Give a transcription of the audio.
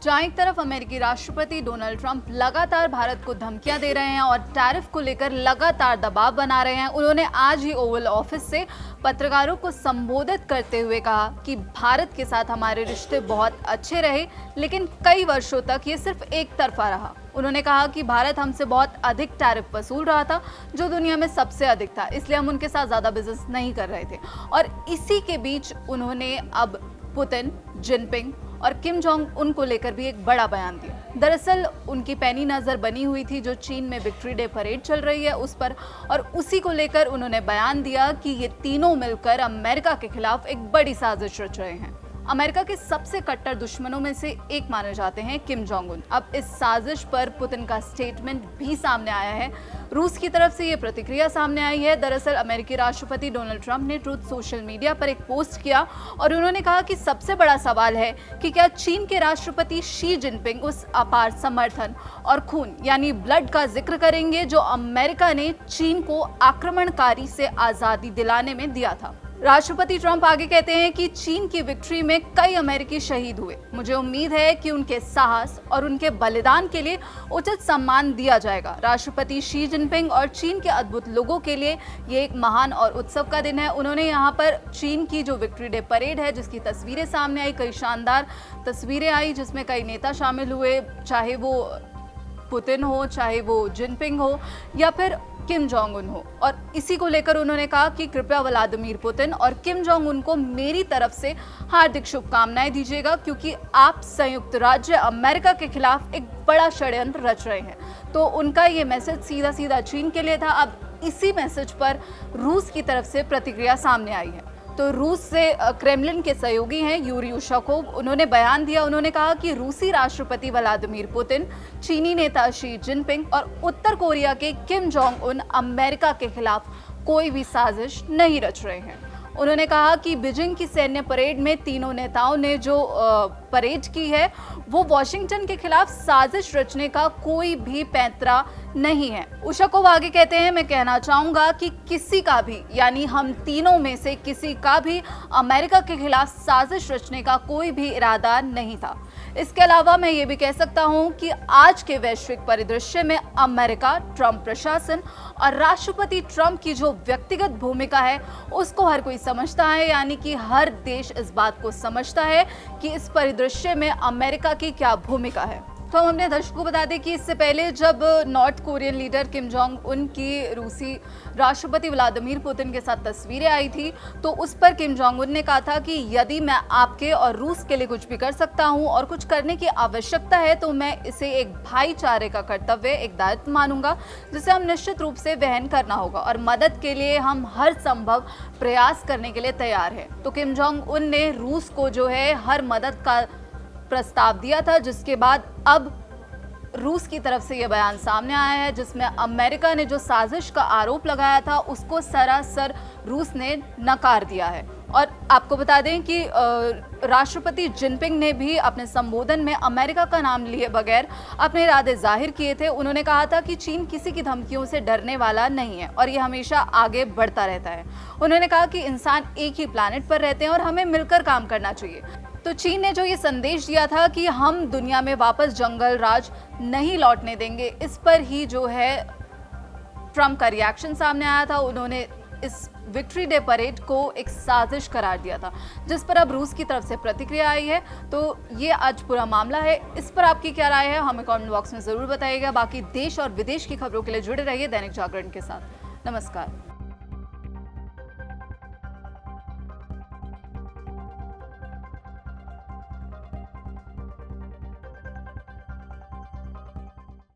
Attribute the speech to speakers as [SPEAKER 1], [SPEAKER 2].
[SPEAKER 1] जहां एक तरफ अमेरिकी राष्ट्रपति डोनाल्ड ट्रंप लगातार भारत को धमकियां दे रहे हैं और टैरिफ को लेकर लगातार दबाव बना रहे हैं, उन्होंने आज ही ओवल ऑफिस से पत्रकारों को संबोधित करते हुए कहा कि भारत के साथ हमारे रिश्ते बहुत अच्छे रहे, लेकिन कई वर्षों तक ये सिर्फ एक तरफा रहा। उन्होंने कहा कि भारत हमसे बहुत अधिक टैरिफ वसूल रहा था, जो दुनिया में सबसे अधिक था, इसलिए हम उनके साथ ज्यादा बिजनेस नहीं कर रहे थे। और इसी के बीच उन्होंने अब पुतिन, जिनपिंग और किम जोंग उन को लेकर भी एक बड़ा बयान दिया। दरअसल उनकी पैनी नजर बनी हुई थी जो चीन में विक्ट्री डे परेड चल रही है उस पर, और उसी को लेकर उन्होंने बयान दिया कि ये तीनों मिलकर अमेरिका के खिलाफ एक बड़ी साजिश रच रहे हैं। अमेरिका के सबसे कट्टर दुश्मनों में से एक माने जाते हैं किम जोंग उन। अब इस साजिश पर पुतिन का स्टेटमेंट भी सामने आया है। रूस की तरफ से ये प्रतिक्रिया सामने आई है। दरअसल अमेरिकी राष्ट्रपति डोनाल्ड ट्रंप ने ट्रूथ सोशल मीडिया पर एक पोस्ट किया और उन्होंने कहा कि सबसे बड़ा सवाल है कि क्या चीन के राष्ट्रपति शी जिनपिंग उस अपार समर्थन और खून यानी ब्लड का जिक्र करेंगे जो अमेरिका ने चीन को आक्रमणकारी से आजादी दिलाने में दिया था। राष्ट्रपति ट्रंप आगे कहते हैं कि चीन की विक्ट्री में कई अमेरिकी शहीद हुए। मुझे उम्मीद है कि उनके साहस और उनके बलिदान के लिए उचित सम्मान दिया जाएगा। राष्ट्रपति शी जिनपिंग और चीन के अद्भुत लोगों के लिए ये एक महान और उत्सव का दिन है। उन्होंने यहाँ पर चीन की जो विक्ट्री डे परेड है जिसकी तस्वीरें सामने आई, कई शानदार तस्वीरें आई जिसमें कई नेता शामिल हुए, चाहे वो पुतिन हो, चाहे वो जिनपिंग हो या फिर किम जोंग उन हो। और इसी को लेकर उन्होंने कहा कि कृपया व्लादिमीर पुतिन और किम जोंग उन को मेरी तरफ से हार्दिक शुभकामनाएं दीजिएगा, क्योंकि आप संयुक्त राज्य अमेरिका के खिलाफ एक बड़ा षड्यंत्र रच रहे हैं। तो उनका ये मैसेज सीधा सीधा चीन के लिए था। अब इसी मैसेज पर रूस की तरफ से प्रतिक्रिया सामने आई है। तो रूस से क्रेमलिन के सहयोगी हैं यूरी उशाकोव, उन्होंने बयान दिया। उन्होंने कहा कि रूसी राष्ट्रपति व्लादिमीर पुतिन, चीनी नेता शी जिनपिंग और उत्तर कोरिया के किम जोंग उन अमेरिका के खिलाफ कोई भी साजिश नहीं रच रहे हैं। उन्होंने कहा कि बीजिंग की सैन्य परेड में तीनों नेताओं ने जो परेड की है वो वॉशिंगटन के खिलाफ साजिश रचने का कोई भी पैंतरा नहीं है। उशाकोव आगे कहते हैं, मैं कहना चाहूंगा कि किसी का भी यानी हम तीनों में से किसी का भी अमेरिका के खिलाफ साजिश रचने का कोई भी इरादा नहीं था। इसके अलावा मैं ये भी कह सकता हूं कि आज के वैश्विक परिदृश्य में अमेरिका, ट्रंप प्रशासन और राष्ट्रपति ट्रंप की जो व्यक्तिगत भूमिका है उसको हर कोई समझता है, यानी कि हर देश इस बात को समझता है कि इस परिदृश्य में अमेरिका की क्या भूमिका है। तो हम अपने दर्शकों को बता दें कि इससे पहले जब north Korean leader Kim Jong Un की रूसी राष्ट्रपति व्लादिमीर पुतिन के साथ तस्वीरें आई थी, तो उस पर किम जोंग उन ने कहा था कि यदि मैं आपके और रूस के लिए कुछ भी कर सकता हूं और कुछ करने की आवश्यकता है तो मैं इसे एक भाईचारे का कर्तव्य, एक दायित्व मानूंगा जिसे हम निश्चित रूप से वहन करना होगा और मदद के लिए हम हर संभव प्रयास करने के लिए तैयार हैं। तो किम जोंग उन ने रूस को जो है हर मदद का प्रस्ताव दिया था, जिसके बाद अब रूस की तरफ से यह बयान सामने आया है जिसमें अमेरिका ने जो साजिश का आरोप लगाया था उसको सरासर रूस ने नकार दिया है। और आपको बता दें कि राष्ट्रपति जिनपिंग ने भी अपने संबोधन में अमेरिका का नाम लिए बगैर अपने इरादे जाहिर किए थे। उन्होंने कहा था कि चीन किसी की धमकियों से डरने वाला नहीं है और ये हमेशा आगे बढ़ता रहता है। उन्होंने कहा कि इंसान एक ही प्लैनेट पर रहते हैं और हमें मिलकर काम करना चाहिए। तो चीन ने जो ये संदेश दिया था कि हम दुनिया में वापस जंगल राज नहीं लौटने देंगे, इस पर ही जो है ट्रंप का रिएक्शन सामने आया था। उन्होंने इस विक्ट्री डे परेड को एक साजिश करार दिया था, जिस पर अब रूस की तरफ से प्रतिक्रिया आई है। तो ये आज पूरा मामला है। इस पर आपकी क्या राय है हमें कमेंट बॉक्स में जरूर बताइएगा। बाकी देश और विदेश की खबरों के लिए जुड़े रहिए दैनिक जागरण के साथ। नमस्कार।